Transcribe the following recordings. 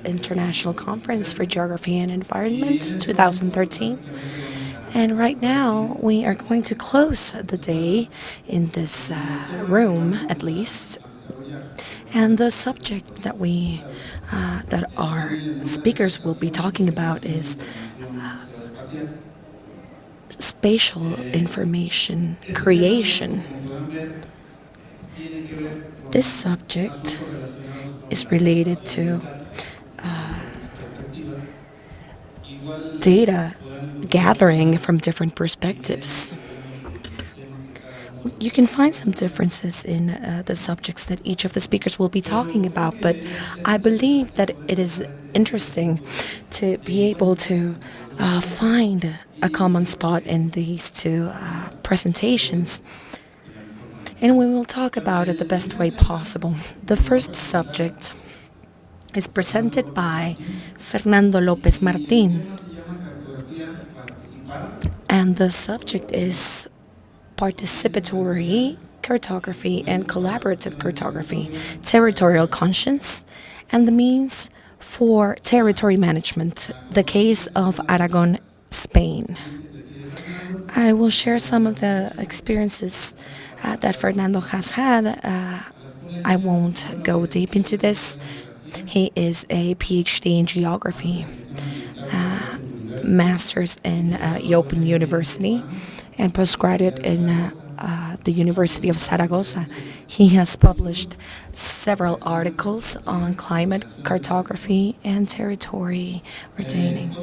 International Conference for Geography and Environment 2013. And right now, we are going to close the day in this room, at least. And the subject that our speakers will be talking about is spatial information creation. This subject is related to data gathering from different perspectives. You can find some differences in the subjects that each of the speakers will be talking about, but I believe that it is interesting to be able to find a common spot in these two presentations. And we will talk about it the best way possible. The first subject is presented by Fernando López Martín. And the subject is participatory cartography and collaborative cartography, territorial conscience, and the means for territory management, the case of Aragon, Spain. I will share some of the experiences that Fernando has had. I won't go deep into this. He is a PhD in geography, master's in Open University, and postgraduate in the University of Zaragoza. He has published several articles on climate cartography and territory retaining.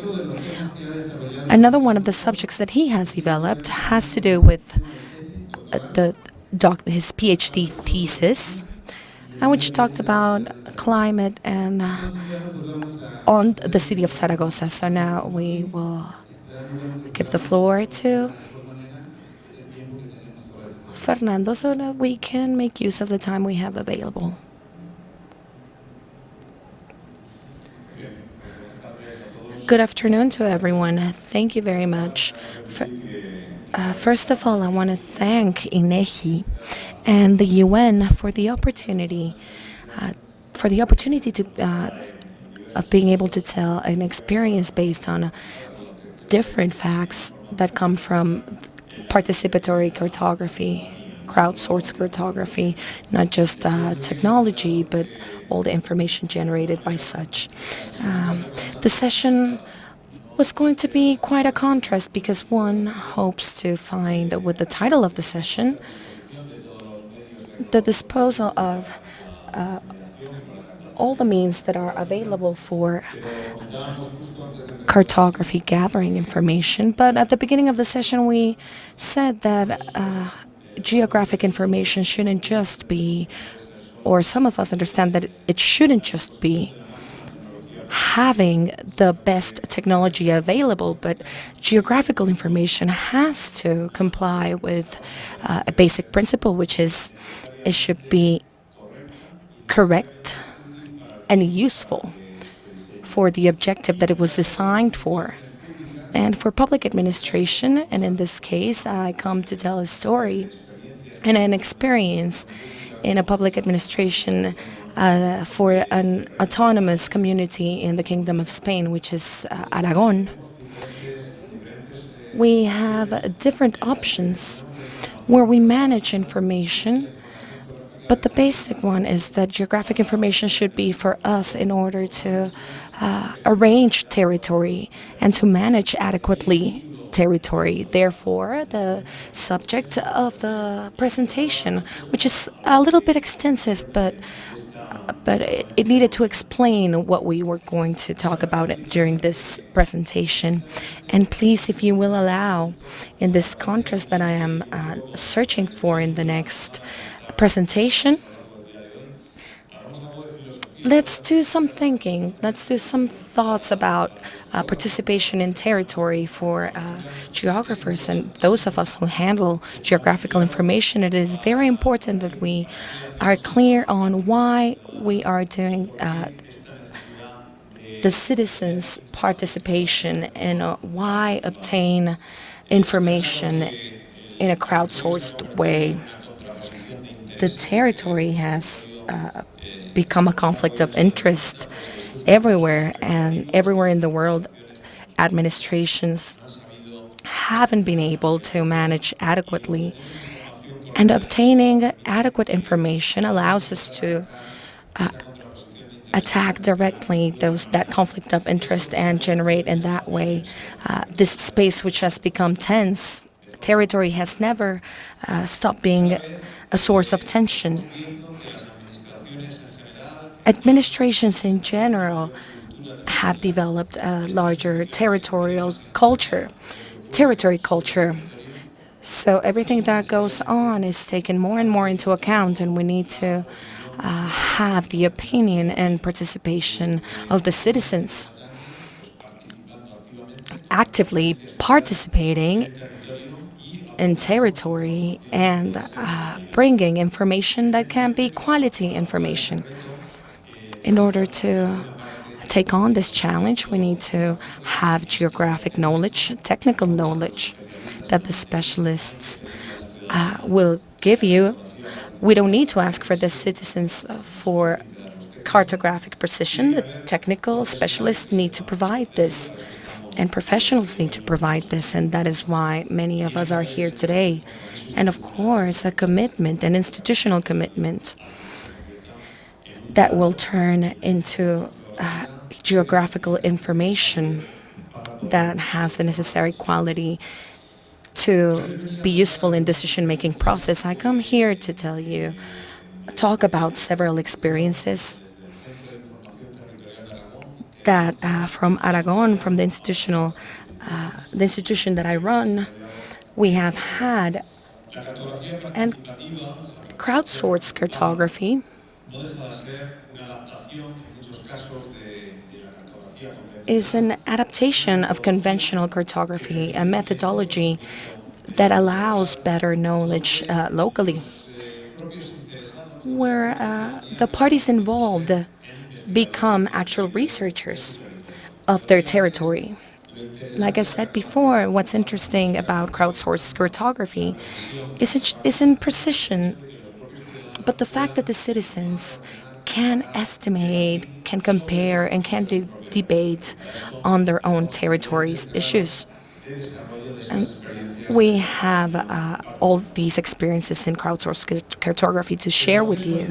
Another one of the subjects that he has developed has to do with his PhD thesis, which talked about climate and on the city of Zaragoza. So now we will give the floor to Fernando so that we can make use of the time we have available. Good afternoon to everyone. Thank you very much. First of all, I want to thank INEGI and the UN for the opportunity of being able to tell an experience based on different facts that come from participatory cartography, crowdsourced cartography, not just technology, but all the information generated by such. The session was going to be quite a contrast because one hopes to find, with the title of the session, the disposal of all the means that are available for cartography gathering information. But at the beginning of the session, we said that geographic information shouldn't just be, or some of us understand that it shouldn't just be having the best technology available, but geographical information has to comply with a basic principle, which is it should be correct and useful for the objective that it was designed for. And for public administration, and in this case, I come to tell a story and an experience in a public administration for an autonomous community in the Kingdom of Spain, which is Aragon. We have different options where we manage information, but the basic one is that geographic information should be for us in order to arrange territory and to manage adequately territory. Therefore, the subject of the presentation, which is a little bit extensive, but it needed to explain what we were going to talk about during this presentation. And please, if you will allow, in this contrast that I am searching for in the next presentation, let's do some thinking. Let's do some thoughts about participation in territory for geographers and those of us who handle geographical information. It is very important that we are clear on why we are doing the citizens' participation and why obtain information in a crowdsourced way. The territory has become a conflict of interest everywhere, and everywhere in the world, administrations haven't been able to manage adequately. And obtaining adequate information allows us to attack directly that conflict of interest and generate in that way this space which has become tense. Territory has never stopped being a source of tension. Administrations in general have developed a larger territory culture. So everything that goes on is taken more and more into account, and we need to have the opinion and participation of the citizens actively participating in territory and bringing information that can be quality information. In order to take on this challenge, we need to have geographic knowledge, technical knowledge that the specialists will give you. We don't need to ask for the citizens for cartographic precision. The technical specialists need to provide this, and professionals need to provide this, and that is why many of us are here today. And of course, a commitment, an institutional commitment that will turn into geographical information that has the necessary quality to be useful in decision-making process. I come here to talk about several experiences that from Aragon, from the institution that I run, we have had. And crowdsourced cartography is an adaptation of conventional cartography, a methodology that allows better knowledge locally, where the parties involved become actual researchers of their territory. Like I said before, what's interesting about crowdsourced cartography isn't precision, but the fact that the citizens can estimate, can compare, and can debate on their own territories' issues. And we have all these experiences in crowdsourced cartography to share with you.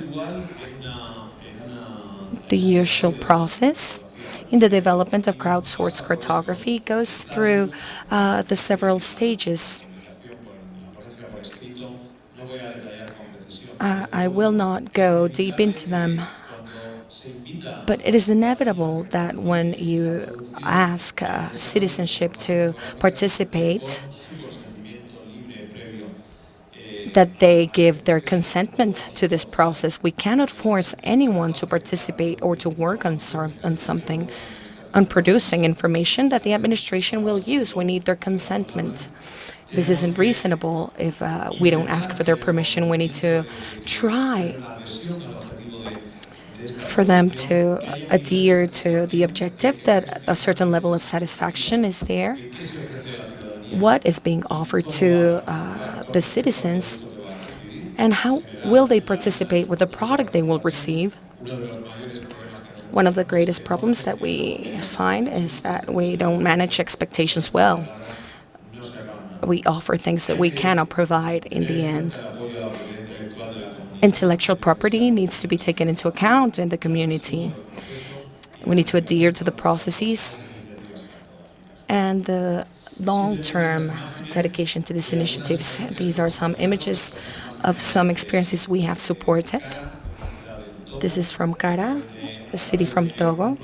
The usual process in the development of crowdsourced cartography goes through the several stages. I will not go deep into them, but it is inevitable that when you ask citizenship to participate, that they give their consentment to this process. We cannot force anyone to participate or to work on something, on producing information that the administration will use. We need their consentment. This isn't reasonable if we don't ask for their permission. We need to try for them to adhere to the objective that a certain level of satisfaction is there. What is being offered to the citizens, and how will they participate with the product they will receive? One of the greatest problems that we find is that we don't manage expectations well. We offer things that we cannot provide in the end. Intellectual property needs to be taken into account in the community. We need to adhere to the processes and the long-term dedication to these initiatives. These are some images of some experiences we have supported. This is from Cara, a city from Togo,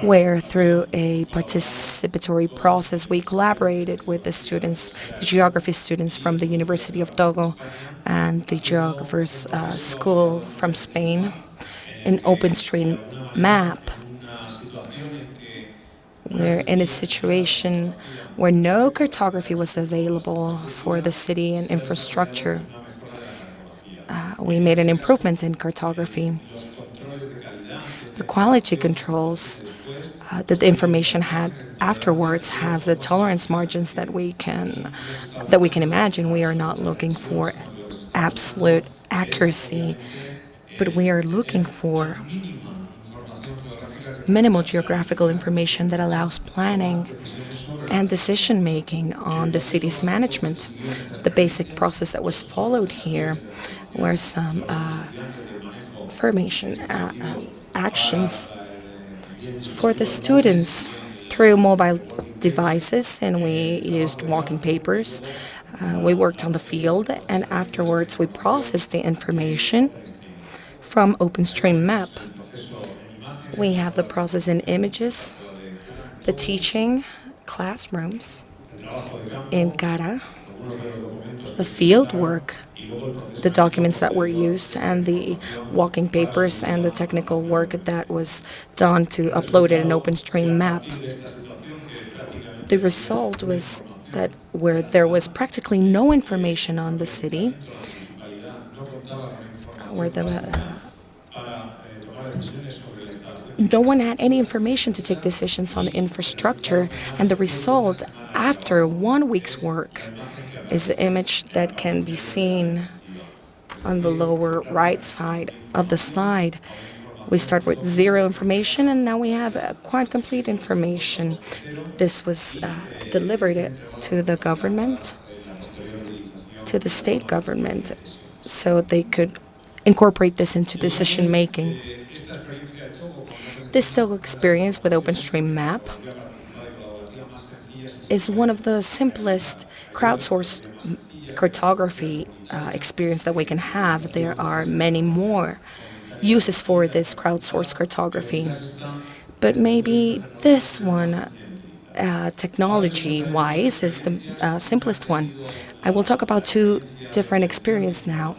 where through a participatory process we collaborated with the students, the geography students from the University of Togo and the Geographers School from Spain, an OpenStreetMap. We're in a situation where no cartography was available for the city and infrastructure. We made an improvement in cartography. The quality controls that the information had afterwards has the tolerance margins that we can imagine. We are not looking for absolute accuracy, but we are looking for minimal geographical information that allows planning and decision-making on the city's management. The basic process that was followed here were some formation actions for the students through mobile devices, and we used walking papers. We worked on the field, and afterwards we processed the information from OpenStreetMap. We have the process in images, the teaching classrooms in Cara, the field work, the documents that were used, and the walking papers and the technical work that was done to upload it in OpenStreetMap. The result was that where there was practically no information on the city, where no one had any information to take decisions on the infrastructure, and the result after 1 week's work is the image that can be seen on the lower right side of the slide. We start with zero information, and now we have quite complete information. This was delivered to the government, to the state government, so they could incorporate this into decision making. This still experience with OpenStreetMap is one of the simplest crowdsourced cartography experience that we can have. There are many more uses for this crowdsourced cartography, but maybe this one, technology-wise, is the simplest one. I will talk about two different experiences now.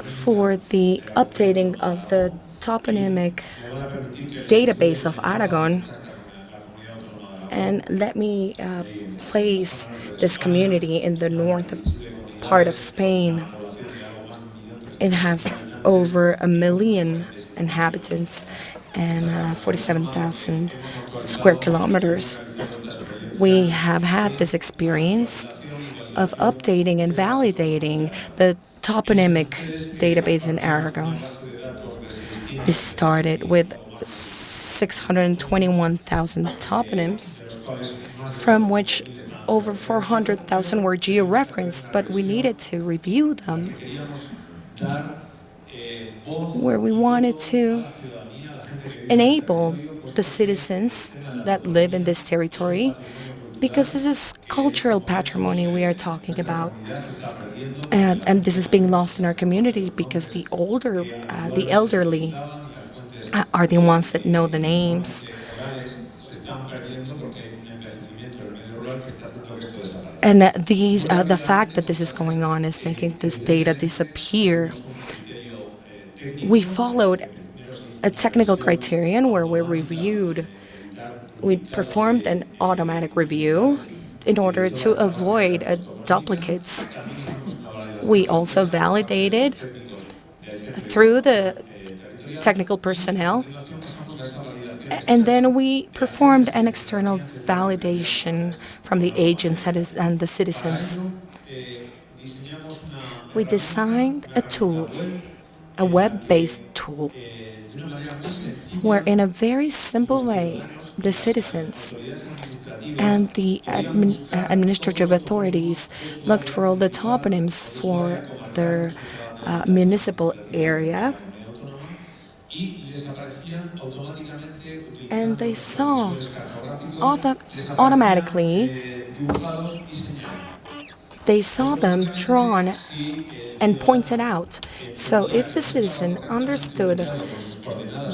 For the updating of the toponymic database of Aragon, and let me place this community in the north part of Spain. It has over 1 million inhabitants and 47,000 square kilometers. We have had this experience of updating and validating the toponymic database in Aragon. We started with 621,000 toponyms, from which over 400,000 were georeferenced, but we needed to review them, where we wanted to enable the citizens that live in this territory, because this is cultural patrimony we are talking about. And this is being lost in our community because the elderly are the ones that know the names. And the fact that this is going on is making this data disappear. We followed a technical criterion where we performed an automatic review in order to avoid duplicates. We also validated through the technical personnel, and then we performed an external validation from the agents and the citizens. We designed a tool, a web-based tool, where in a very simple way, the citizens and the administrative authorities looked for all the toponyms for their municipal area, and they saw automatically, they saw them drawn and pointed out. So if the citizen understood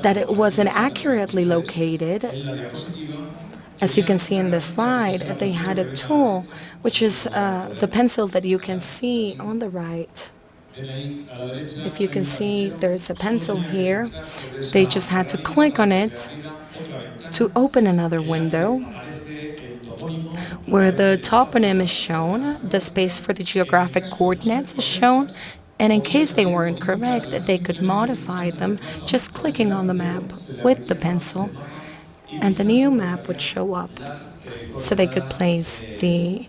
that it wasn't accurately located, as you can see in the slide, they had a tool, which is the pencil that you can see on the right. If you can see, there's a pencil here. They just had to click on it to open another window where the toponym is shown, the space for the geographic coordinates is shown, and in case they weren't correct, they could modify them just clicking on the map with the pencil, and the new map would show up, so they could place the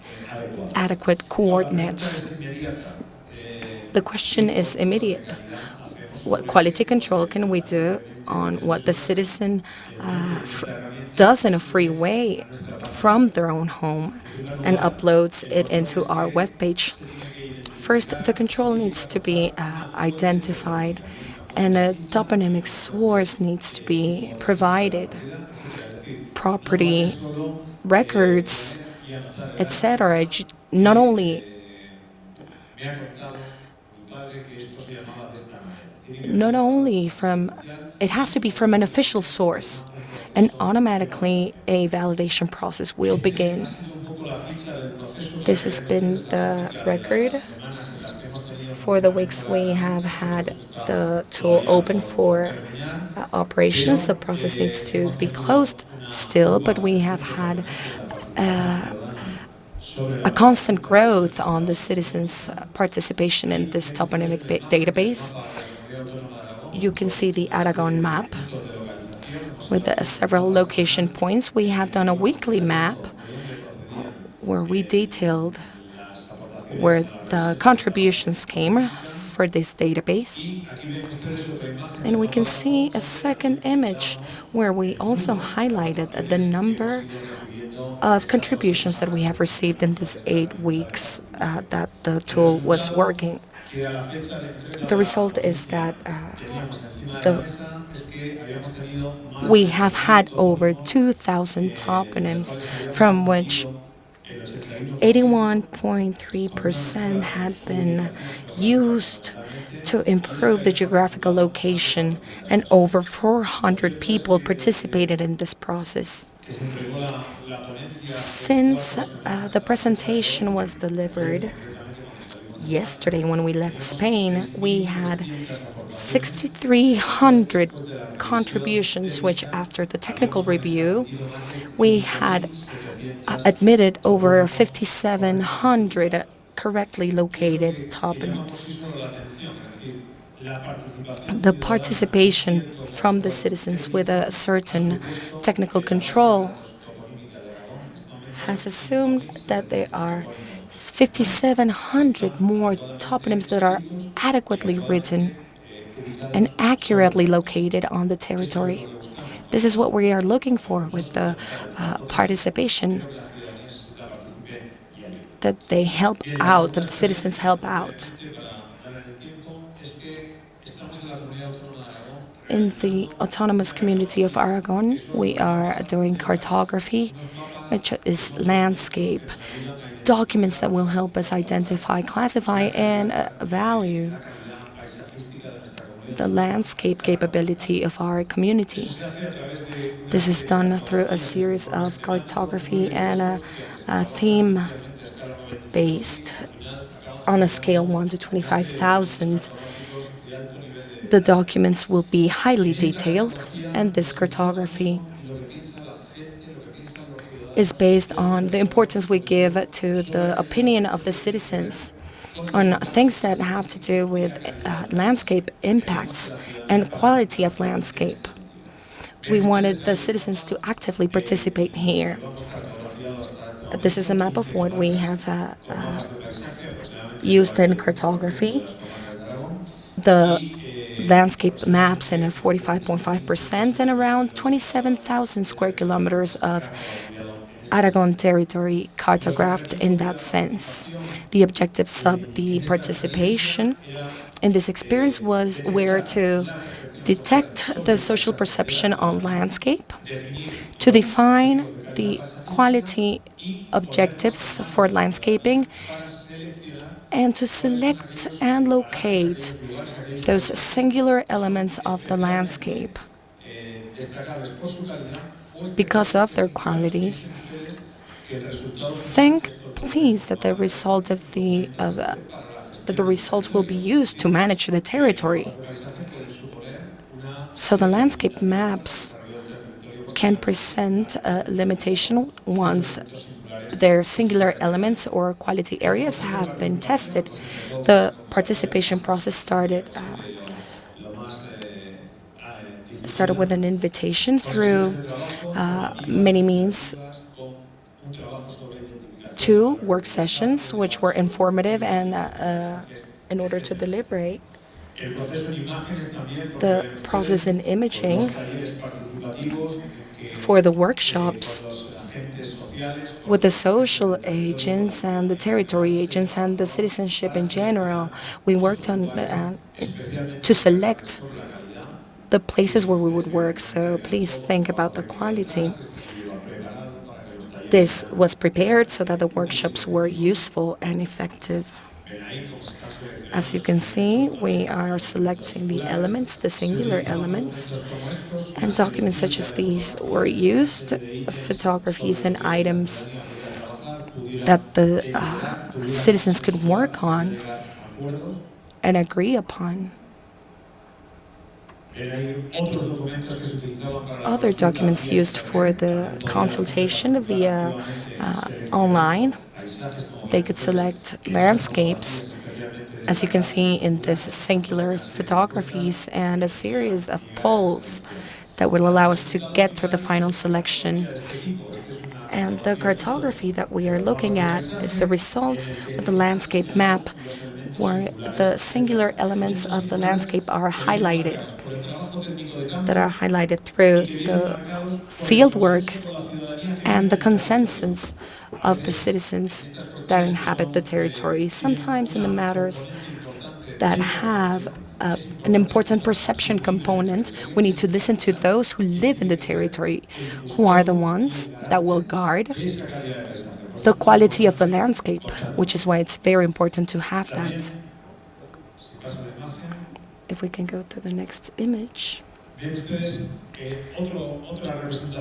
adequate coordinates. The question is immediate. what quality control can we do on what the citizen does in a free way from their own home and uploads it into our webpage. First, the control needs to be identified, and a toponymic source needs to be provided. Property records, etc. Not only from, it has to be from an official source, and automatically a validation process will begin. This has been the record for the weeks we have had the tool open for operations. The process needs to be closed still, but we have had a constant growth on the citizens' participation in this toponymic database. You can see the Aragon map with several location points. We have done a weekly map where we detailed where the contributions came for this database. And we can see a second image where we also highlighted the number of contributions that we have received in these 8 weeks that the tool was working. The result is that we have had over 2,000 toponyms, from which 81.3% had been used to improve the geographical location, and over 400 people participated in this process. Since the presentation was delivered yesterday when we left Spain, we had 6,300 contributions, which after the technical review, we had admitted over 5,700 correctly located toponyms. The participation from the citizens with a certain technical control has assumed that there are 5,700 more toponyms that are adequately written and accurately located on the territory. This is what we are looking for with the participation, that they help out, that the citizens help out. In the autonomous community of Aragon, we are doing cartography, which is landscape, documents that will help us identify, classify, and value the landscape capability of our community. This is done through a series of cartography and a theme-based on a scale 1 to 25,000. The documents will be highly detailed, and this cartography is based on the importance we give to the opinion of the citizens on things that have to do with landscape impacts and quality of landscape. We wanted the citizens to actively participate here. This is a map of what we have used in cartography. The landscape maps in a 45.5% and around 27,000 square kilometers of Aragon territory cartographed in that sense. The objectives of the participation in this experience were to detect the social perception on landscape, to define the quality objectives for landscaping, and to select and locate those singular elements of the landscape because of their quality. Think, please, that the results will be used to manage the territory. So the landscape maps can present a limitation once their singular elements or quality areas have been tested. The participation process started with an invitation through many means, 2 work sessions, which were informative and in order to deliberate The process in imaging for the workshops with the social agents and the territory agents and the citizenship in general. We worked on to select the places where we would work, so please think about the quality. This was prepared so that the workshops were useful and effective. As you can see, we are selecting the elements, the singular elements, and documents such as these were used, photographies and items that the citizens could work on and agree upon. Other documents used for the consultation via online. They could select landscapes, as you can see in this singular photographies, and a series of polls that will allow us to get through the final selection. And the cartography that we are looking at is the result of the landscape map, where the singular elements of the landscape are highlighted, through the fieldwork and the consensus of the citizens that inhabit the territory. Sometimes in the matters that have an important perception component, we need to listen to those who live in the territory, who are the ones that will guard the quality of the landscape, which is why it's very important to have that. If we can go to the next image.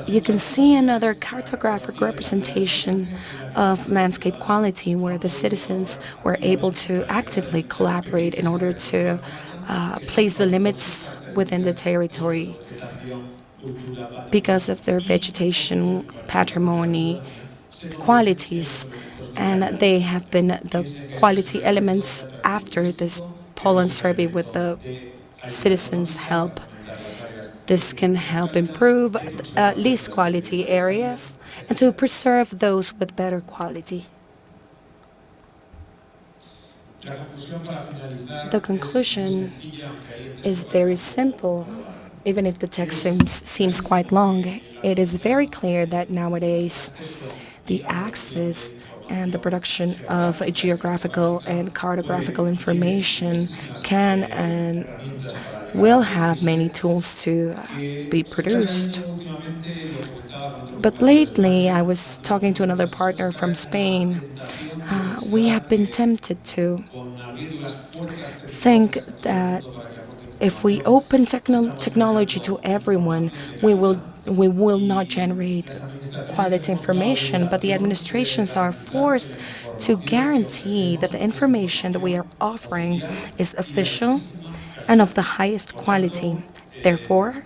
You can see another cartographic representation of landscape quality, where the citizens were able to actively collaborate in order to place the limits within the territory because of their vegetation, patrimony, qualities, and they have been the quality elements after this pollen survey with the citizens' help. This can help improve least quality areas and to preserve those with better quality. The conclusion is very simple, even if the text seems quite long. It is very clear that nowadays the access and the production of geographical and cartographical information can and will have many tools to be produced. But lately, I was talking to another partner from Spain. We have been tempted to think that if we open technology to everyone, we will not generate quality information, but the administrations are forced to guarantee that the information that we are offering is official and of the highest quality. Therefore,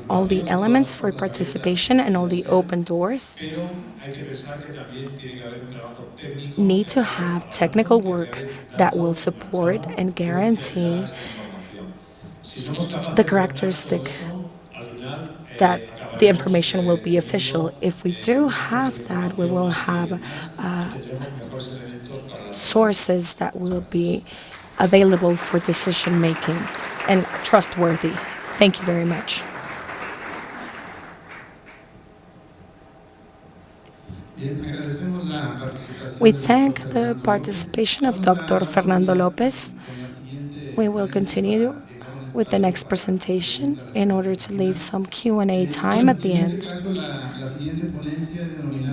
all the elements for participation and all the open doors need to have technical work that will support and guarantee the characteristic that the information will be official. If we do have that, we will have sources that will be available for decision making and trustworthy. Thank you very much. We thank the participation of Dr. Fernando López. We will continue with the next presentation in order to leave some Q&A time at the end.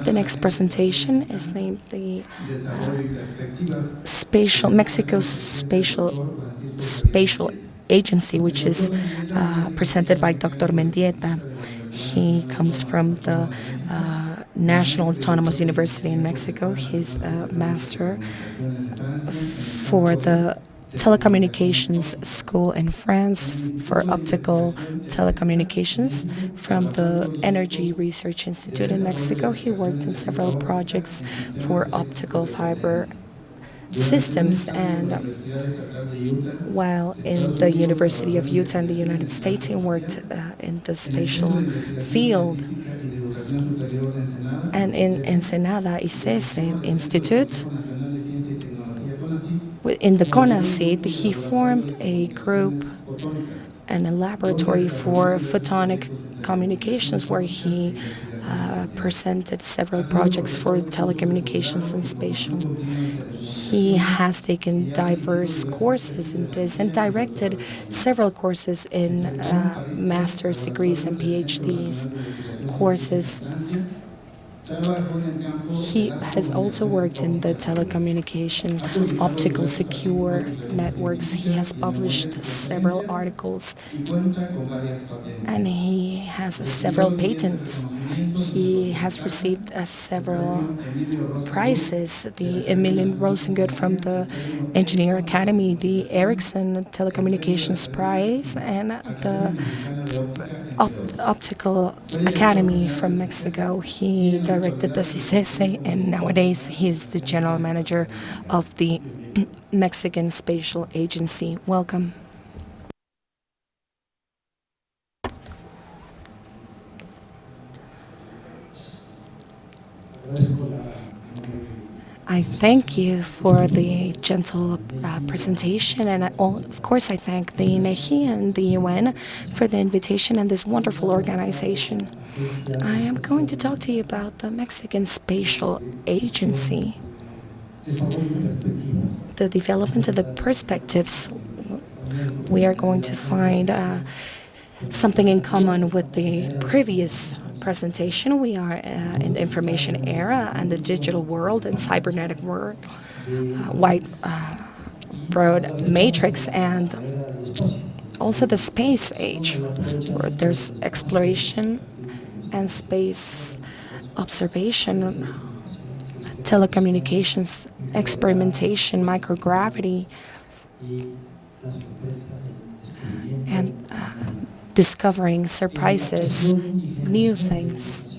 The next presentation is named the Mexico Spatial Agency, which is presented by Dr. Mendieta. He comes from the National Autonomous University in Mexico. He's a master for the Telecommunications School in France for optical telecommunications from the Energy Research Institute in Mexico. He worked in several projects for optical fiber systems, and while in the University of Utah in the United States, he worked in the spatial field. And in Ensenada ICESE Institute, In the CONACYT, he formed a group and a laboratory for photonic communications where he presented several projects for telecommunications and spatial. He has taken diverse courses in this and directed several courses in master's degrees and PhDs courses. He has also worked in the telecommunication, optical secure networks. He has published several articles, and he has several patents. He has received several prizes, the Emilian Rosengut from the Engineer Academy, the Ericsson Telecommunications Prize, and the Optical Academy from Mexico. He directed the CICESE, and nowadays he is the general manager of the Mexican Spatial Agency. Welcome. I thank you for the gentle presentation, and of course I thank the INEGI and the UN for the invitation and this wonderful organization. I am going to talk to you about the Mexican Spatial Agency, the development of the perspectives. We are going to find something in common with the previous presentation. We are in the information era and the digital world and cybernetic world, wide broad matrix, and also the space age, where there's exploration and space observation, telecommunications, experimentation, microgravity, and discovering surprises, new things,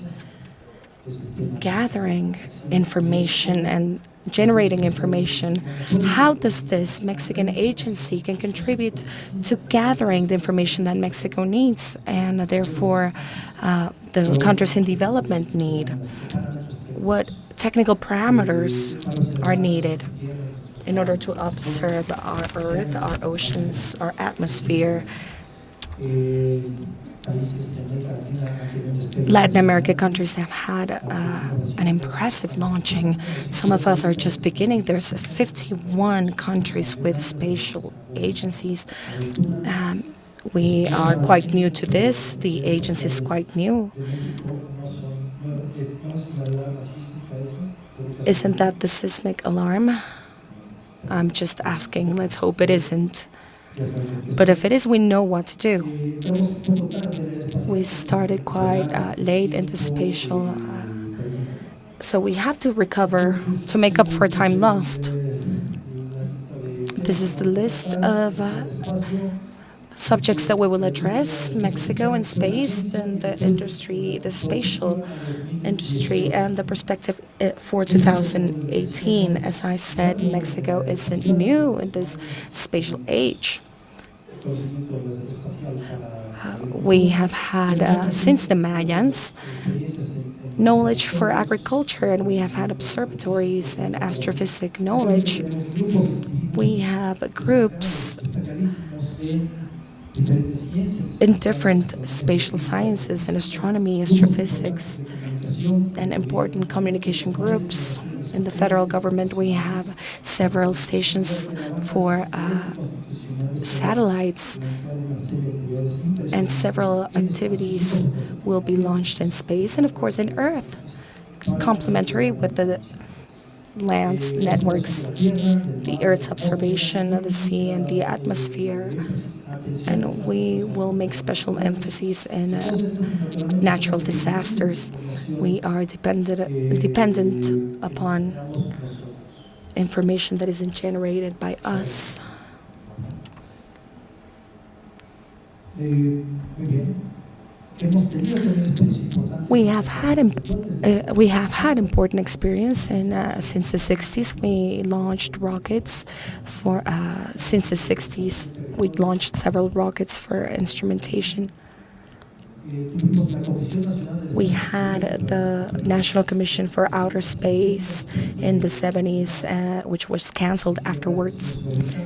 gathering information and generating information. How does this Mexican agency can contribute to gathering the information that Mexico needs and therefore the countries in development need? What technical parameters are needed in order to observe our Earth, our oceans, our atmosphere? Latin American countries have had an impressive launching. Some of us are just beginning. There's 51 countries with spatial agencies. We are quite new to this. The agency is quite new. Isn't that the seismic alarm? I'm just asking. Let's hope it isn't. But if it is, we know what to do. We started quite late in the spatial, so we have to recover to make up for time lost. This is the list of subjects that we will address: Mexico and space, then the industry, the spatial industry, and the perspective for 2018. As I said, Mexico isn't new in this spatial age. We have had, since the Mayans, knowledge for agriculture, and we have had observatories and astrophysics knowledge. We have groups in different spatial sciences and astronomy, astrophysics, and important communication groups. In the federal government, we have several stations for satellites, and several activities will be launched in space and, of course, in Earth, complementary with the land's networks, the Earth's observation of the sea and the atmosphere. And we will make special emphasis in natural disasters. We are dependent upon information that isn't generated by us. We have had important experience, and since the 60s we launched rockets for. Since the 60s, we launched several rockets for instrumentation. We had the National Commission for Outer Space in the 70s, which was canceled afterwards.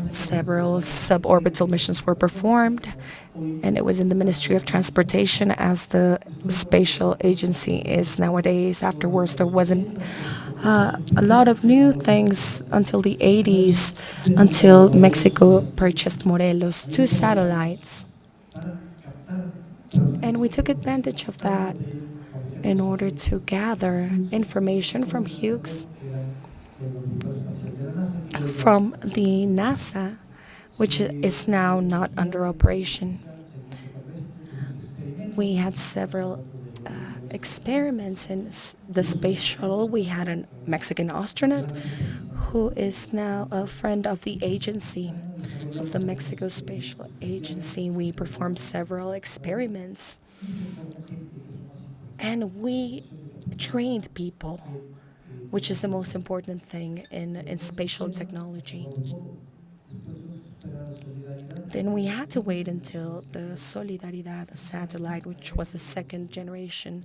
Several suborbital missions were performed, and it was in the Ministry of Transportation, as the spatial agency is nowadays. Afterwards, there wasn't a lot of new things until the 80s, until Mexico purchased Morelos, 2 satellites. And we took advantage of that in order to gather information from Hughes, from the NASA, which is now not under operation. We had several experiments in the space shuttle. We had a Mexican astronaut who is now a friend of the agency, of the Mexico Spatial Agency. We performed several experiments, and we trained people, which is the most important thing in spatial technology. Then we had to wait until the Solidaridad satellite, which was the second generation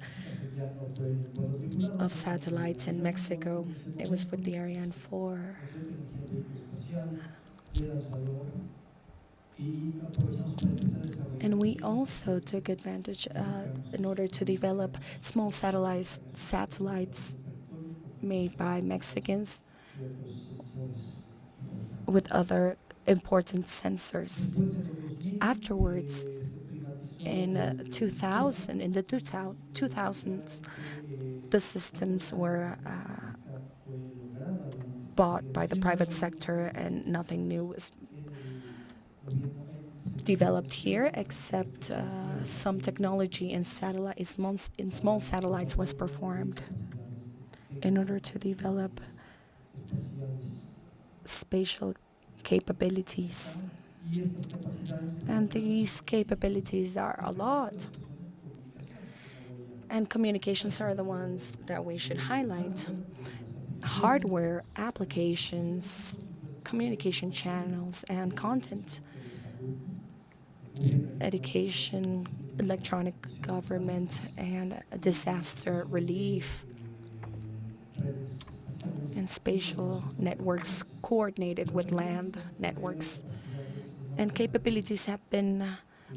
of satellites in Mexico. It was with the Ariane 4. And we also took advantage in order to develop small satellites made by Mexicans with other important sensors. Afterwards, in 2000, in the 2000s, the systems were bought by the private sector, and nothing new was developed here, except some technology in small satellites was performed in order to develop spatial capabilities. And these capabilities are a lot. And communications are the ones that we should highlight. Hardware, applications, communication channels, and content. Education, electronic government, and disaster relief. And spatial networks coordinated with land networks. And capabilities have been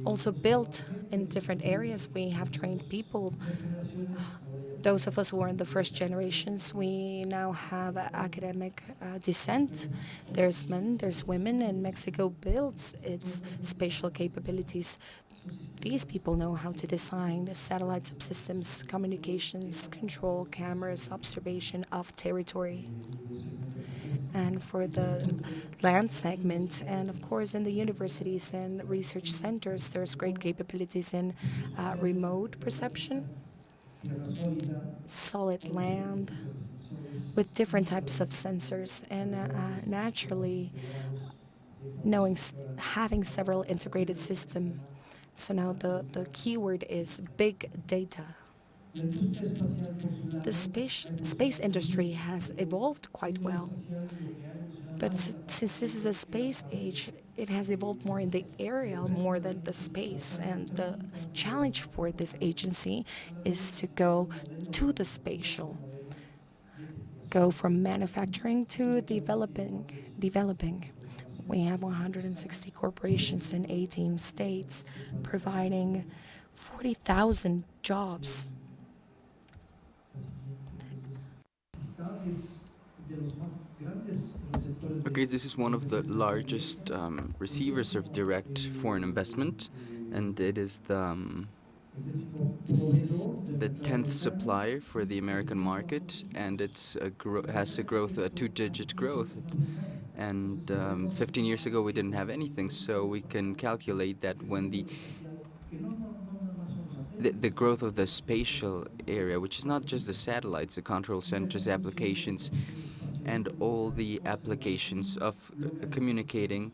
also built in different areas. We have trained people. Those of us who are in the first generations, we now have academic descent. There's men, there's women, and Mexico builds its spatial capabilities. These people know how to design the satellite subsystems, communications, control, cameras, observation of territory. And for the land segment, and of course in the universities and research centers, there's great capabilities in remote perception, solid land, with different types of sensors, and naturally having several integrated systems. So now the keyword is big data. The space industry has evolved quite well. But since this is a space age, it has evolved more in the area more than the space. And the challenge for this agency is to go to the spatial, go from manufacturing to developing. We have 160 corporations in 18 states, providing 40,000 jobs. Okay, this is one of the largest receivers of direct foreign investment, and it is the 10th supplier for the American market, and it's has a growth, a 2-digit growth. And 15 years ago, we didn't have anything, so we can calculate that when the growth of the spatial area, which is not just the satellites, the control centers, applications, and all the applications of communicating,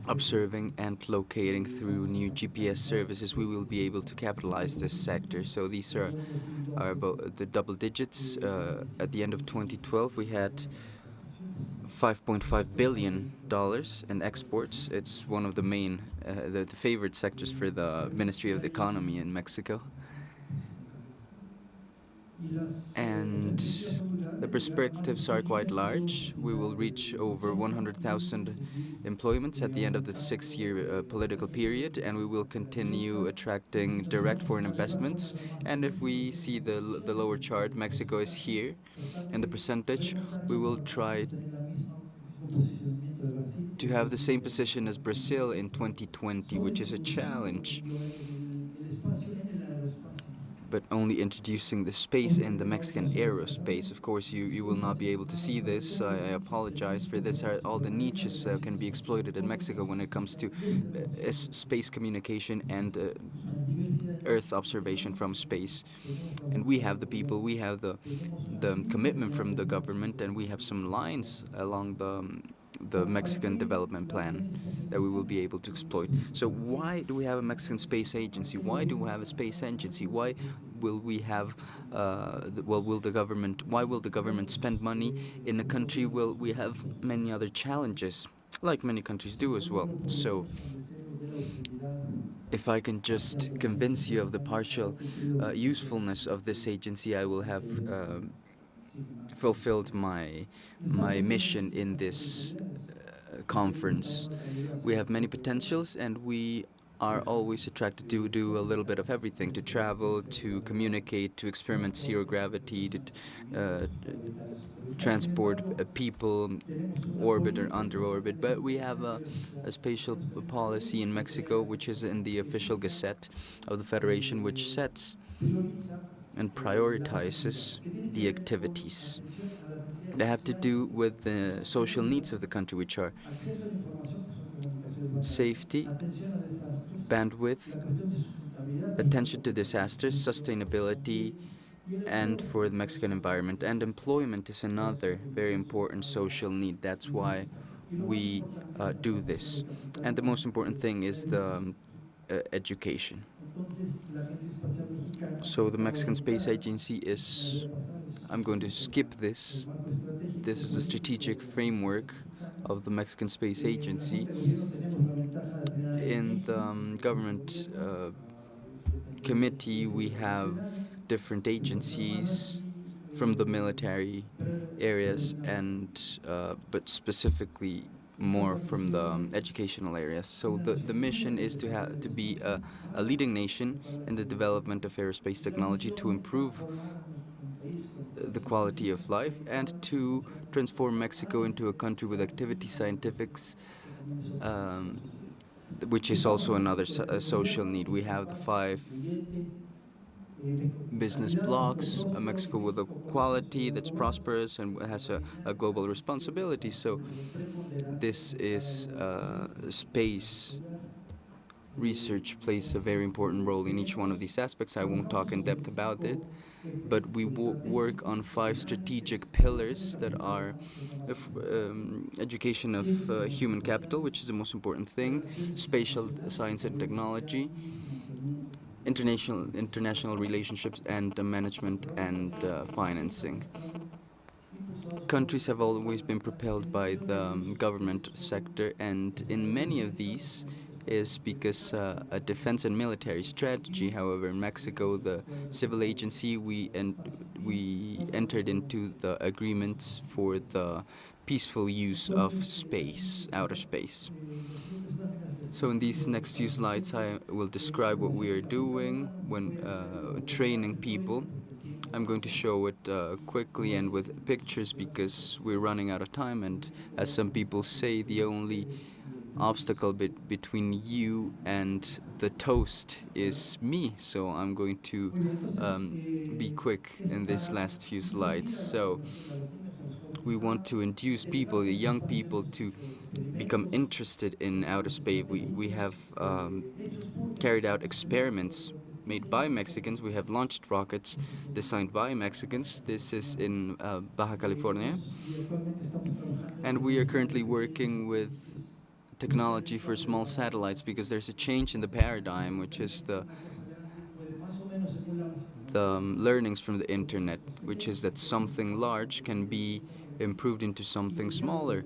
observing, and locating through new GPS services, we will be able to capitalize this sector. So these are about the double digits. At the end of 2012, we had $5.5 billion in exports. It's one of the main, the favorite sectors for the Ministry of the Economy in Mexico. And the perspectives are quite large. We will reach over 100,000 employments at the end of the 6-year political period, and we will continue attracting direct foreign investments. And if we see the lower chart, Mexico is here, and the percentage, we will try to have the same position as Brazil in 2020, which is a challenge, but only introducing the space in the Mexican aerospace. Of course, you will not be able to see this. I apologize for this. All the niches can be exploited in Mexico when it comes to space communication and Earth observation from space. And we have the people, we have the commitment from the government, and we have some lines along the Mexican development plan that we will be able to exploit. So why do we have a Mexican space agency? Why do we have a space agency? Why will we have, why will the government spend money in a country where we have many other challenges, like many countries do as well? So if I can just convince you of the partial usefulness of this agency, I will have fulfilled my mission in this conference. We have many potentials, and we are always attracted to do a little bit of everything, to travel, to communicate, to experiment zero gravity, to transport people, orbit or under orbit. But we have a spatial policy in Mexico, which is in the official gazette of the Federation, which sets and prioritizes the activities that have to do with the social needs of the country, which are safety, bandwidth, attention to disasters, sustainability, and for the Mexican environment. And employment is another very important social need. That's why we do this. And the most important thing is the education. So the Mexican Space Agency is, I'm going to skip this. This is a strategic framework of the Mexican Space Agency. In the government committee, we have different agencies from the military areas, and but specifically more from the educational areas. So the mission is to be a leading nation in the development of aerospace technology, to improve the quality of life, and to transform Mexico into a country with activity scientifics, which is also another social need. We have the 5 business blocks, Mexico with a quality that's prosperous and has a global responsibility. So this is space research plays a very important role in each one of these aspects. I won't talk in depth about it, but we work on 5 strategic pillars that are education of human capital, which is the most important thing, spatial science and technology, international relationships, and management and financing. Countries have always been propelled by the government sector, and in many of these is because a defense and military strategy. However, in Mexico, the civil agency, we entered into the agreements for the peaceful use of space, outer space. So in these next few slides, I will describe what we are doing when training people. I'm going to show it quickly and with pictures because we're running out of time, and as some people say, the only obstacle between you and the toast is me. So I'm going to be quick in this last few slides. So we want to induce people, the young people, to become interested in outer space. We have carried out experiments made by Mexicans. We have launched rockets designed by Mexicans. This is in Baja California. And we are currently working with technology for small satellites because there's a change in the paradigm, which is the learnings from the internet, which is that something large can be improved into something smaller,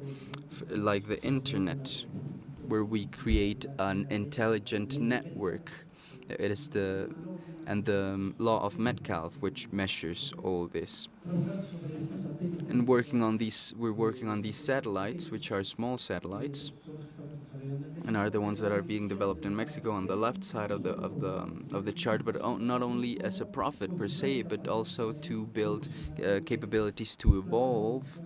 like the internet, where we create an intelligent network. It is the law of Metcalfe which measures all this. And we're working on these satellites, which are small satellites, and are the ones that are being developed in Mexico on the left side of the chart. But not only as a profit per se, but also to build capabilities to evolve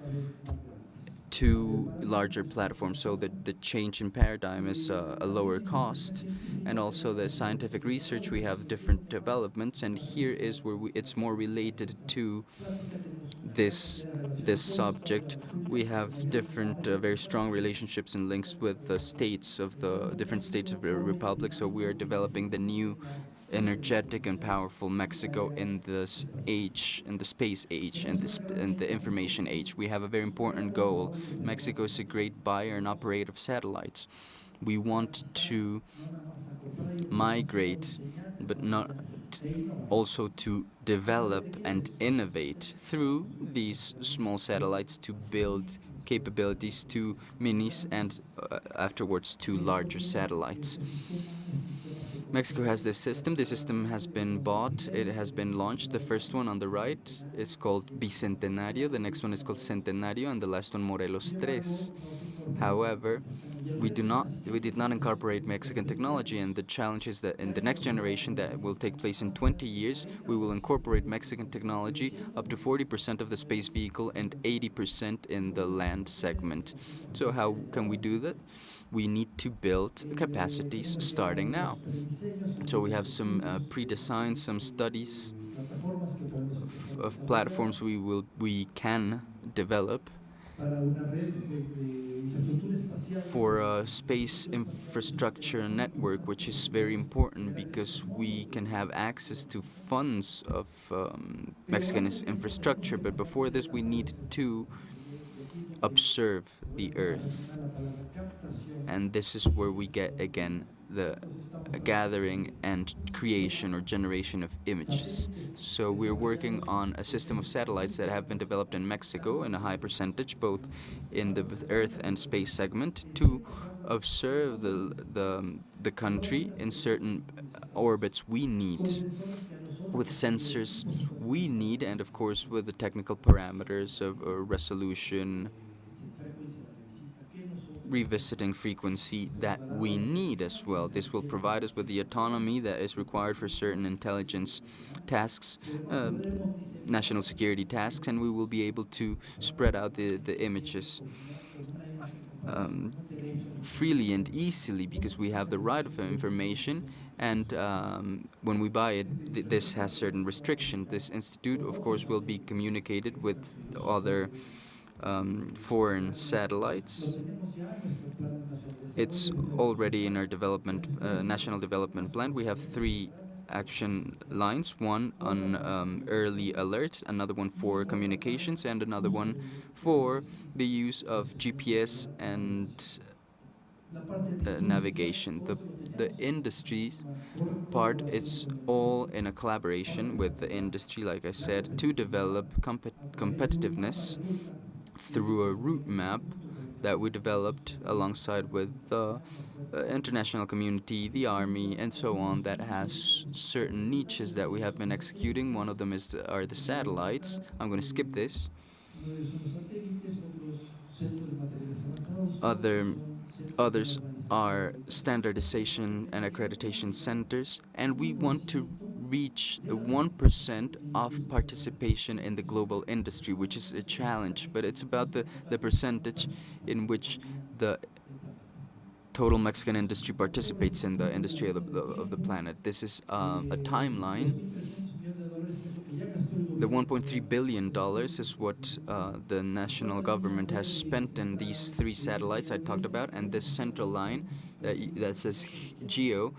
to larger platforms, so that the change in paradigm is a lower cost. And also the scientific research, we have different developments, and here is where it's more related to this subject. We have different very strong relationships and links with the states of the different states of the republic, so we are developing the new energetic and powerful Mexico in this age, in the space age, and the information age. We have a very important goal. Mexico is a great buyer and operator of satellites. We want to migrate, but not also to develop and innovate through these small satellites to build capabilities to minis and afterwards to larger satellites. Mexico has this system. The system has been bought. It has been launched. The first one on the right is called Bicentenario. The next one is called Centenario, and the last one Morelos Tres. However, we did not incorporate Mexican technology, and the challenge is that in the next generation, that will take place in 20 years, we will incorporate Mexican technology up to 40% of the space vehicle and 80% in the land segment. So how can we do that? We need to build capacities starting now. So we have some pre-designed, some studies of platforms we can develop for a space infrastructure network, which is very important because we can have access to funds of Mexican infrastructure. But before this, we need to observe the Earth. And this is where we get, again, the gathering and creation or generation of images. So we're working on a system of satellites that have been developed in Mexico in a high percentage, both in the Earth and space segment, to observe the country in certain orbits we need, with sensors we need, and of course with the technical parameters of resolution, revisiting frequency that we need as well. This will provide us with the autonomy that is required for certain intelligence tasks, national security tasks, and we will be able to spread out the images freely and easily because we have the right of information. And when we buy it, this has certain restrictions. This institute, of course, will be communicated with other foreign satellites. It's already in our national development plan. We have 3 action lines, one on early alert, another one for communications, and another one for the use of GPS and navigation. The industry part, it's all in a collaboration with the industry, like I said, to develop competitiveness through a route map that we developed alongside with the international community, the army, and so on, that has certain niches that we have been executing. One of them are the satellites. I'm going to skip this. Others are standardization and accreditation centers, and we want to reach the 1% of participation in the global industry, which is a challenge, but it's about the percentage in which the total Mexican industry participates in the industry of the planet. This is a timeline. The $1.3 billion is what the national government has spent in these 3 satellites I talked about, and this central line that says Geo,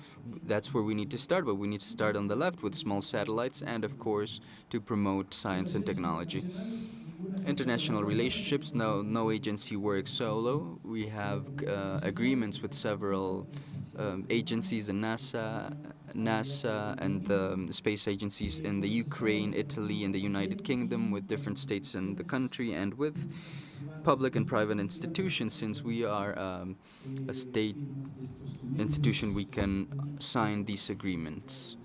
that's where we need to start, but we need to start on the left with small satellites and, of course, to promote science and technology. International relationships, no agency works solo. We have agreements with several agencies, the NASA, NASA and the space agencies in the Ukraine, Italy, and the United Kingdom, with different states in the country, and with public and private institutions. Since we are a state institution, we can sign these agreements.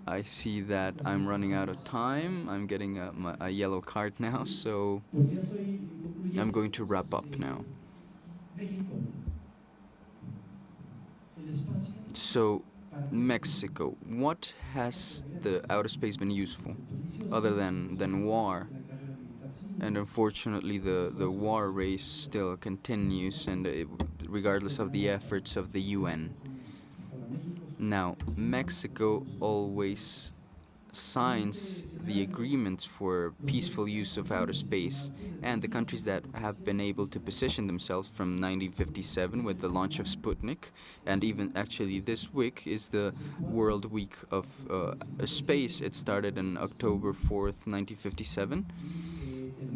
I see that I'm running out of time. I'm getting a yellow card now, so I'm going to wrap up now. So, Mexico, what has the outer space been useful other than war? And unfortunately, the war race still continues, and regardless of the efforts of the UN. Now, Mexico always signs the agreements for peaceful use of outer space, and the countries that have been able to position themselves from 1957 with the launch of Sputnik, and even actually this week is the World Week of Space. It started on October 4th, 1957,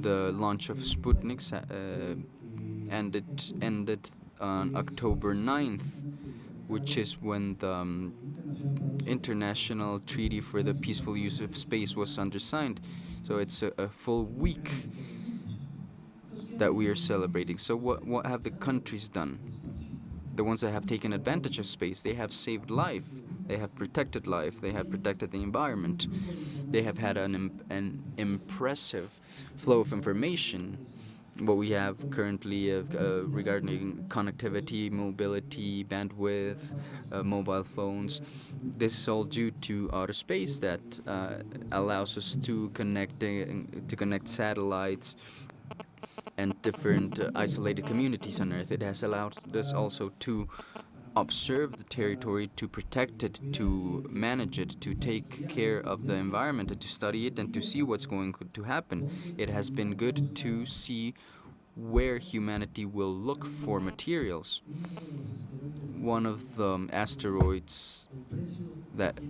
the launch of Sputnik, and it ended on October 9th, which is when the International Treaty for the Peaceful Use of Space was undersigned. So it's a full week that we are celebrating. So what have the countries done? The ones that have taken advantage of space, they have saved life, they have protected life, they have protected the environment, they have had an impressive flow of information. What we have currently regarding connectivity, mobility, bandwidth, mobile phones, this is all due to outer space that allows us to connect satellites and different isolated communities on Earth. It has allowed us also to observe the territory, to protect it, to manage it, to take care of the environment, and to study it, and to see what's going to happen. It has been good to see where humanity will look for materials. One of the asteroids that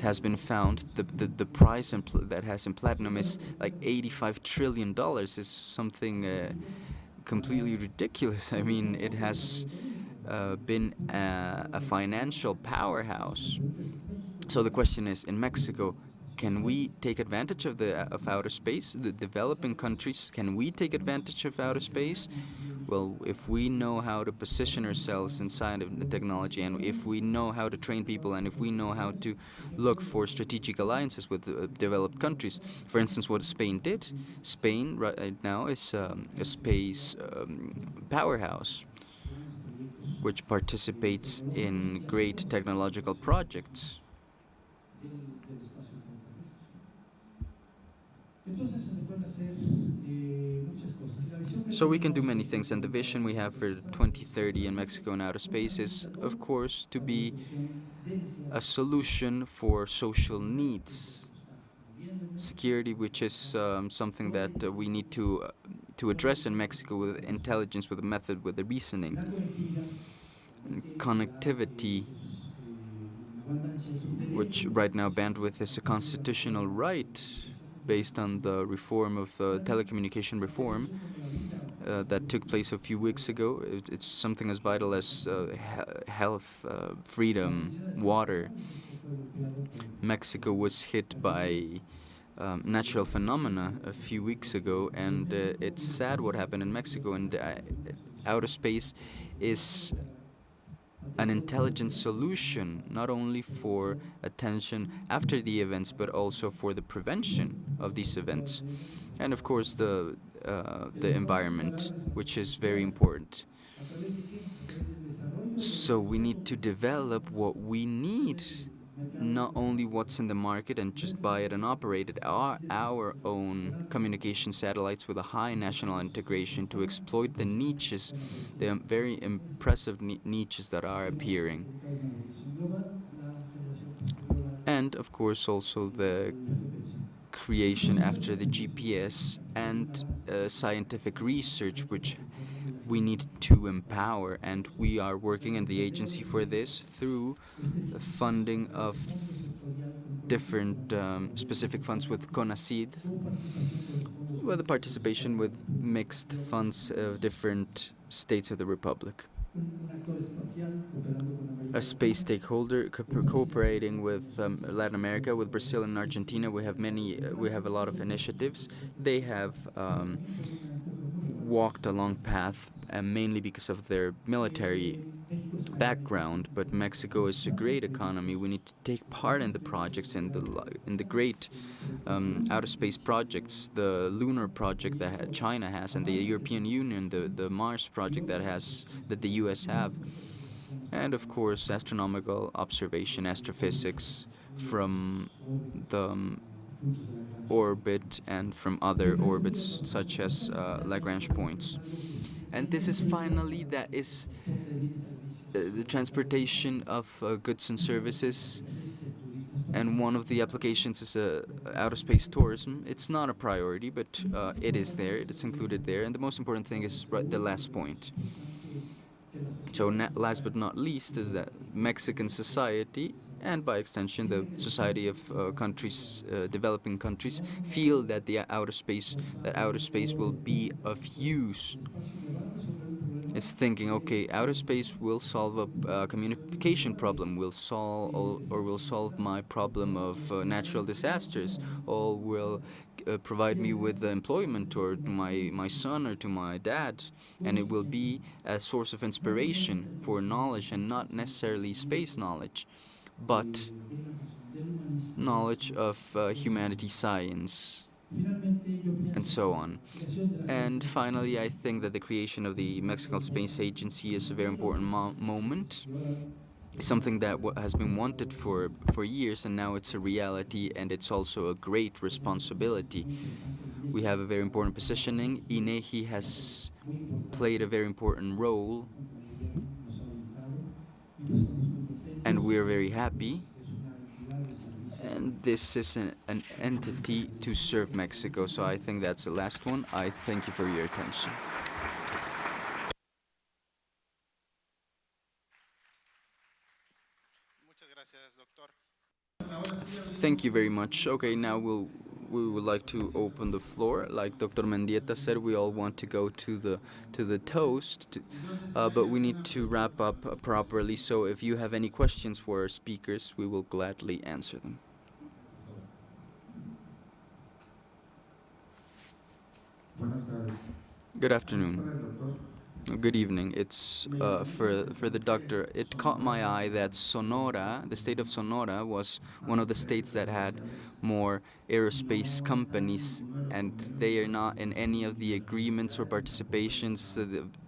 has been found, the price that has in platinum is like $85 trillion. Is something completely ridiculous. I mean, it has been a financial powerhouse. So the question is, in Mexico, can we take advantage of outer space? The developing countries, can we take advantage of outer space? Well, if we know how to position ourselves inside of the technology, and if we know how to train people, and if we know how to look for strategic alliances with developed countries, for instance, what Spain did. Spain right now is a space powerhouse, which participates in great technological projects. So we can do many things, and the vision we have for 2030 in Mexico and outer space is, of course, to be a solution for social needs. Security, which is something that we need to address in Mexico with intelligence, with a method, with a reasoning. And connectivity, which right now bandwidth is a constitutional right based on the reform of telecommunication reform that took place a few weeks ago. It's something as vital as health, freedom, water. Mexico was hit by natural phenomena a few weeks ago, and it's sad what happened in Mexico, and outer space is an intelligent solution, not only for attention after the events, but also for the prevention of these events. And of course the environment, which is very important. So we need to develop what we need, not only what's in the market and just buy it and operate it, our own communication satellites with a high national integration to exploit the niches, the very impressive niches that are appearing. And of course also the creation after the GPS and scientific research, which we need to empower, and we are working in the agency for this through the funding of different specific funds with CONACYT, with the participation with mixed funds of different states of the Republic. a space stakeholder cooperating with Latin America, with Brazil and Argentina. We have a lot of initiatives. They have walked a long path, mainly because of their military background. But Mexico is a great economy. We need to take part in the projects, in the great outer space projects, the lunar project that China has, and the European Union, the Mars project that the U.S. have. And of course, astronomical observation, astrophysics from the orbit and from other orbits such as Lagrange points. And this is finally the transportation of goods and services. And one of the applications is outer space tourism. It's not a priority, but it is there. It's included there. And the most important thing is the last point. So last but not least is that Mexican society, and by extension the society of developing countries, feel that outer space will be of use. It's thinking, okay, outer space will solve a communication problem, will solve my problem of natural disasters, or will provide me with employment to my son or to my dad, and it will be a source of inspiration for knowledge, and not necessarily space knowledge, but knowledge of humanity, science, and so on. And finally, I think that the creation of the Mexican Space Agency is a very important moment, something that has been wanted for years, and now it's a reality, and it's also a great responsibility. We have a very important positioning. INEGI has played a very important role, and we're very happy. And this is an entity to serve Mexico, so I think that's the last one. I thank you for your attention. Thank you very much. Okay, now we would like to open the floor. Like Dr. Mendieta said, we all want to go to the toast, but we need to wrap up properly. So if you have any questions for our speakers, we will gladly answer them. Good afternoon. Good evening. It's for the doctor. It caught my eye that Sonora, the state of Sonora, was one of the states that had more aerospace companies, and they are not in any of the agreements or participations,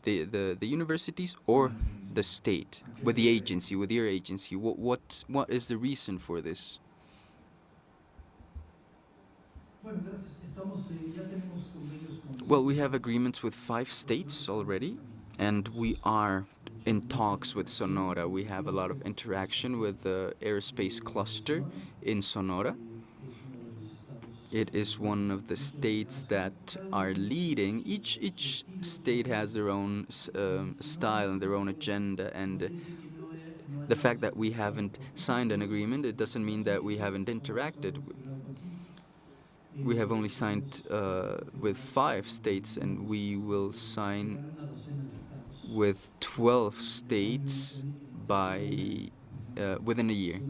the universities or the state, with the agency, with your agency. What is the reason for this? Well, we have agreements with 5 states already, and we are in talks with Sonora. We have a lot of interaction with the aerospace cluster in Sonora. It is one of the states that are leading. Each state has their own style and their own agenda, and the fact that we haven't signed an agreement, it doesn't mean that we haven't interacted. We have only signed with 5 states, and we will sign with 12 states by within a year.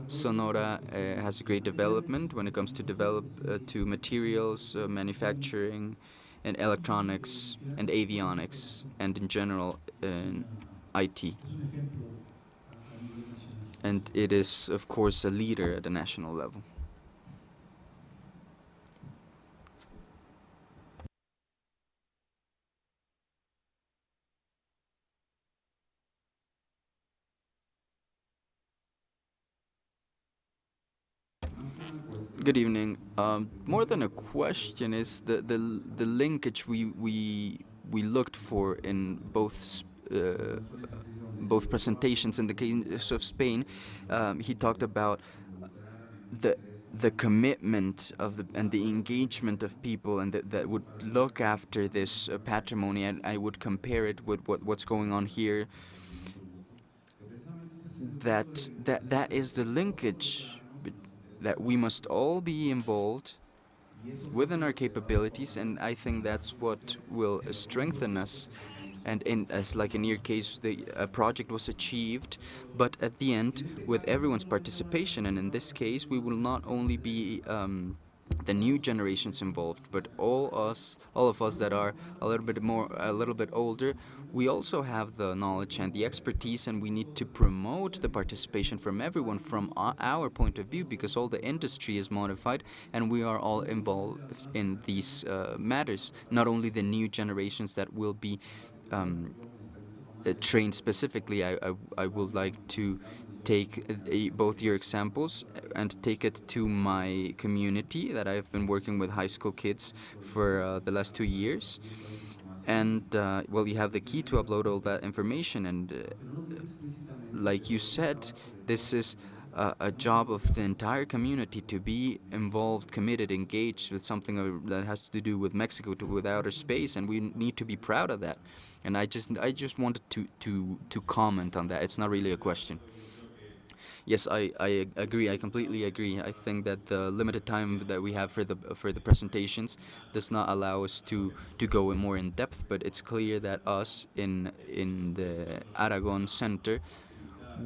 Sonora has a great development when it comes to materials, manufacturing, and electronics, and avionics, and in general IT. And it is, of course, a leader at the national level. Good evening. More than a question is the linkage we looked for in both presentations. In the case of Spain, he talked about the commitment and the engagement of people, and that would look after this patrimony, and I would compare it with what's going on here. That is the linkage, that we must all be involved within our capabilities, and I think that's what will strengthen us And as like in your case, the project was achieved, but at the end, with everyone's participation, and in this case, we will not only be the new generations involved, but all of us that are a little bit older, we also have the knowledge and the expertise, and we need to promote the participation from everyone from our point of view, because all the industry is modified, and we are all involved in these matters. Not only the new generations that will be trained specifically. I would like to take both your examples and take it to my community that I've been working with high school kids for the last 2 years. And well, you have the key to upload all that information, and like you said, this is a job of the entire community to be involved, committed, engaged with something that has to do with Mexico, with outer space, and we need to be proud of that. And I just wanted to comment on that. It's not really a question. Yes, I agree. I completely agree. I think that the limited time that we have for the presentations does not allow us to go in more in depth. But it's clear that us in the Aragon Center,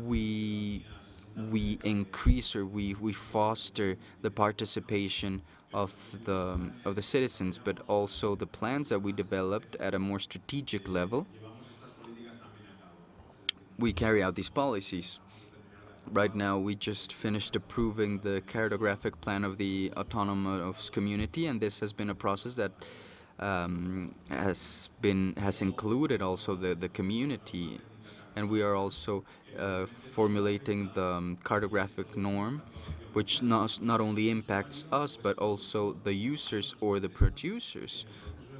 we increase, or we foster the participation of the citizens, but also the plans that we developed at a more strategic level. We carry out these policies. Right now, we just finished approving the cartographic plan of the autonomous community, and this has been a process that has included also the community, and we are also formulating the cartographic norm, which not only impacts us but also the users or the producers.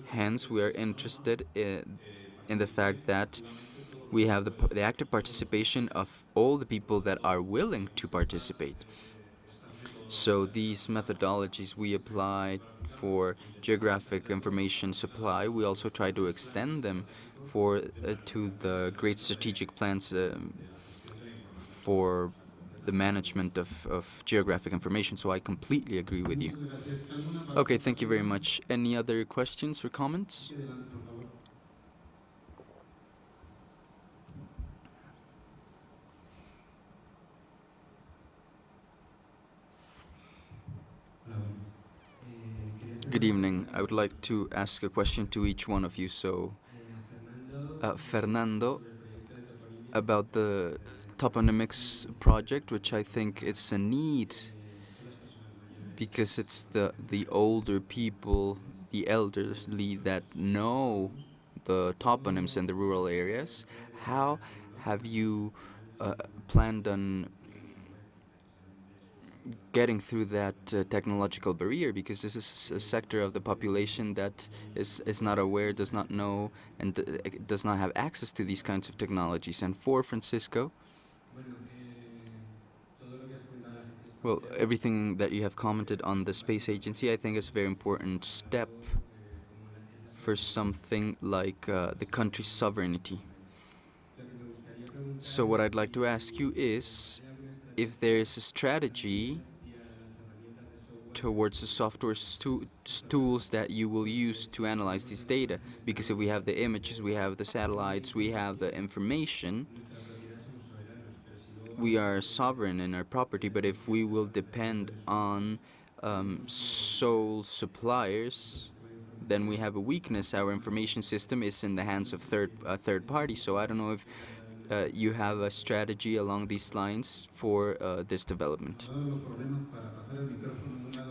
Hence, we are interested in the fact that we have the active participation of all the people that are willing to participate. So these methodologies we apply for geographic information supply, we also try to extend them to the great strategic plans for the management of geographic information. So I completely agree with you. Okay, thank you very much. Any other questions or comments? Good evening. I would like to ask a question to each one of you. So, Fernando, about the toponymics project, which I think it's a need because it's the older people, the elderly that know the toponyms in the rural areas. How have you planned on getting through that technological barrier, because this is a sector of the population that is not aware, does not know, and does not have access to these kinds of technologies. And for Francisco, well, everything that you have commented on the space agency, I think is a very important step for something like the country's sovereignty. So what I'd like to ask you is if there is a strategy towards the software tools that you will use to analyze these data. Because if we have the images, we have the satellites, we have the information, we are sovereign in our property. But if we will depend on sole suppliers, then we have a weakness. Our information system is in the hands of third parties. So I don't know if you have a strategy along these lines for this development.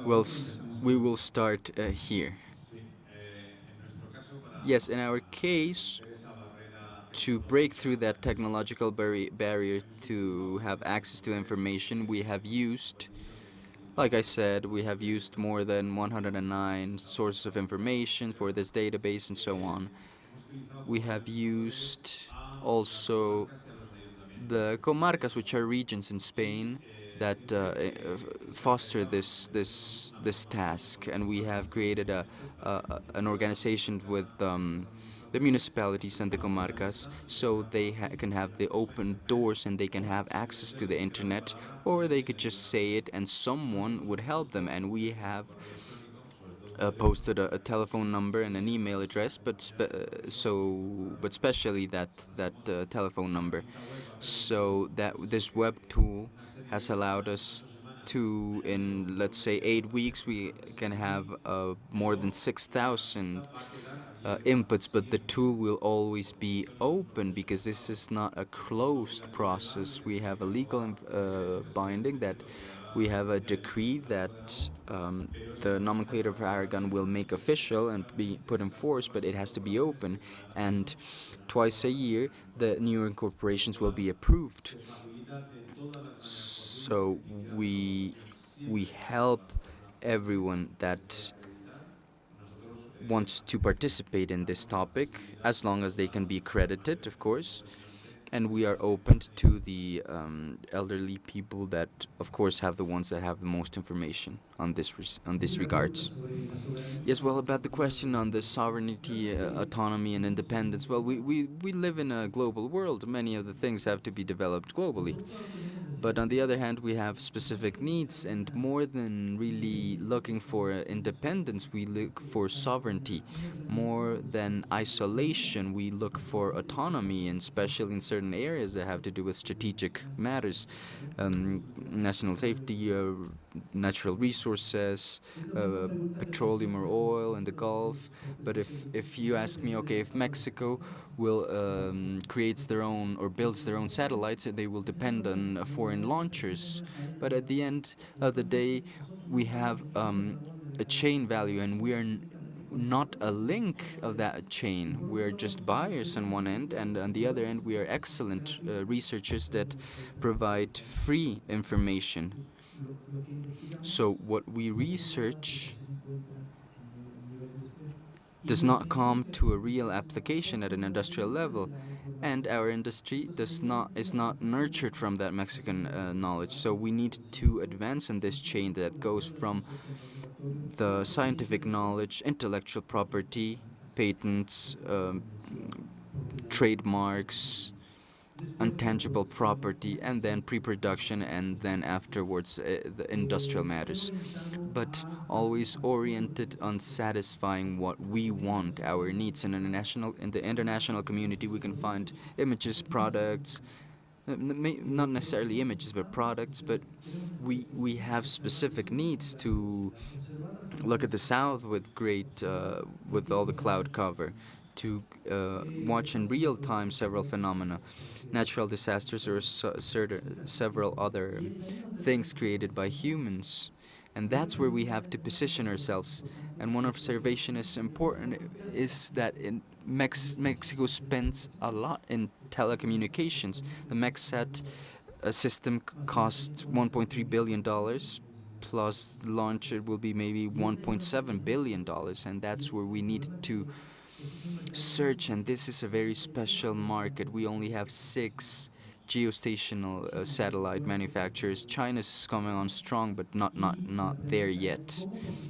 Well, we will start here. Yes, in our case, to break through that technological barrier to have access to information, we have used, like I said, we have used more than 109 sources of information for this database and so on. We have used also the comarcas, which are regions in Spain that foster this task, and we have created an organization with the municipalities and the comarcas, so they can have the open doors and they can have access to the internet, or they could just say it and someone would help them. And we have posted a telephone number and an email address, but especially that telephone number, so that this web tool has allowed us to, in let's say 8 weeks, we can have more than 6,000 inputs, but the tool will always be open because this is not a closed process. We have a legal binding, that we have a decree that the nomenclator of Aragon will make official and be put in force, but it has to be open, and twice a year the new incorporations will be approved. So we help everyone that wants to participate in this topic, as long as they can be credited, of course. And we are open to the elderly people that, of course, have the ones that have the most information on this regards. Yes, well, about the question on the sovereignty, autonomy, and independence, well, we live in a global world. Many of the things have to be developed globally. But on the other hand, we have specific needs, and more than really looking for independence, we look for sovereignty. More than isolation, we look for autonomy, and especially in certain areas that have to do with strategic matters, national safety, natural resources, petroleum or oil in the Gulf. But if you ask me, okay, if Mexico will creates their own or builds their own satellites, they will depend on foreign launchers. But at the end of the day, we have a chain value, and we are not a link of that chain. We are just buyers on one end, and on the other end, we are excellent researchers that provide free information. So what we research does not come to a real application at an industrial level, and our industry is not nurtured from that Mexican knowledge. So we need to advance in this chain that goes from the scientific knowledge, intellectual property, patents, trademarks, intangible property, and then pre-production, and then afterwards the industrial matters, but always oriented on satisfying what we want, our needs. In the international community, we can find images, products, not necessarily images, but products. But we have specific needs to look at the south with with all the cloud cover, to watch in real time several phenomena, natural disasters, or several other things created by humans. And that's where we have to position ourselves. And one observation is important, is that Mexico spends a lot in telecommunications. The MEXSAT system cost $1.3 billion, plus the launch it will be maybe $1.7 billion, and that's where we need to search. And this is a very special market. We only have 6 geostational satellite manufacturers. China is coming on strong, but not there yet.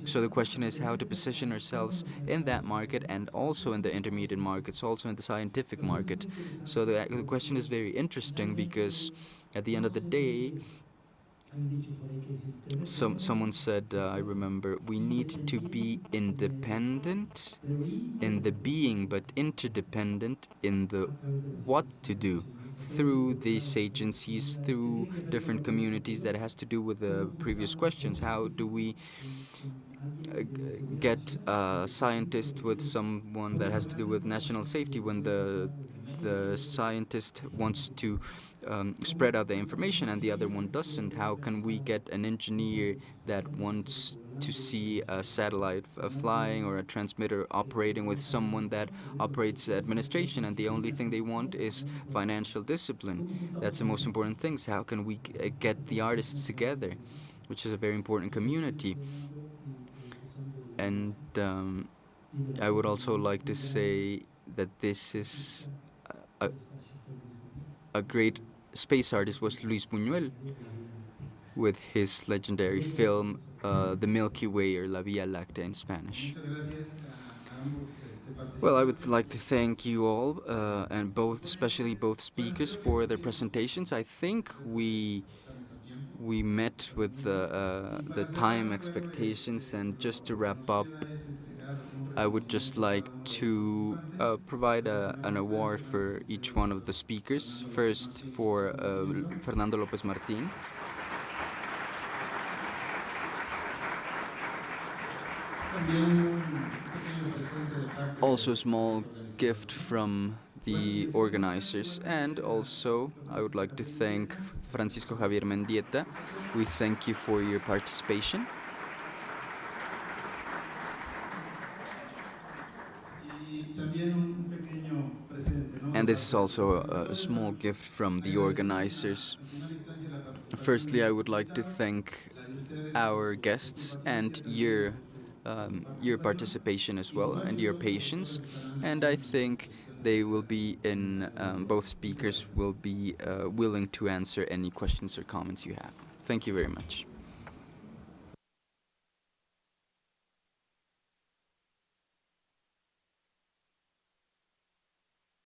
So the question is how to position ourselves in that market, and also in the intermediate markets, also in the scientific market. So the question is very interesting, because at the end of the day, someone said, I remember, we need to be independent in the being, but interdependent in the what to do, through these agencies, through different communities. That has to do with the previous questions. How do we get a scientist with someone that has to do with national safety, when the scientist wants to spread out the information and the other one doesn't? How can we get an engineer that wants to see a satellite flying, or a transmitter operating, with someone that operates administration, and the only thing they want is financial discipline? That's the most important things. How can we get the artists together, which is a very important community? And I would also like to say that this is a, a great space artist was Luis Buñuel, with his legendary film The Milky Way, or La Vía Láctea in Spanish. Well, I would like to thank you all, and especially both speakers, for their presentations. I think we met with the time expectations, and just to wrap up, I would just like to provide an award for each one of the speakers. First, for Fernando López Martín. Also a small gift from the organizers, and also I would like to thank Francisco Javier Mendieta. We thank you for your participation. And this is also a small gift from the organizers. Firstly, I would like to thank our guests and your participation as well, and your patience. And I think they will be both speakers will be willing to answer any questions or comments you have. Thank you very much.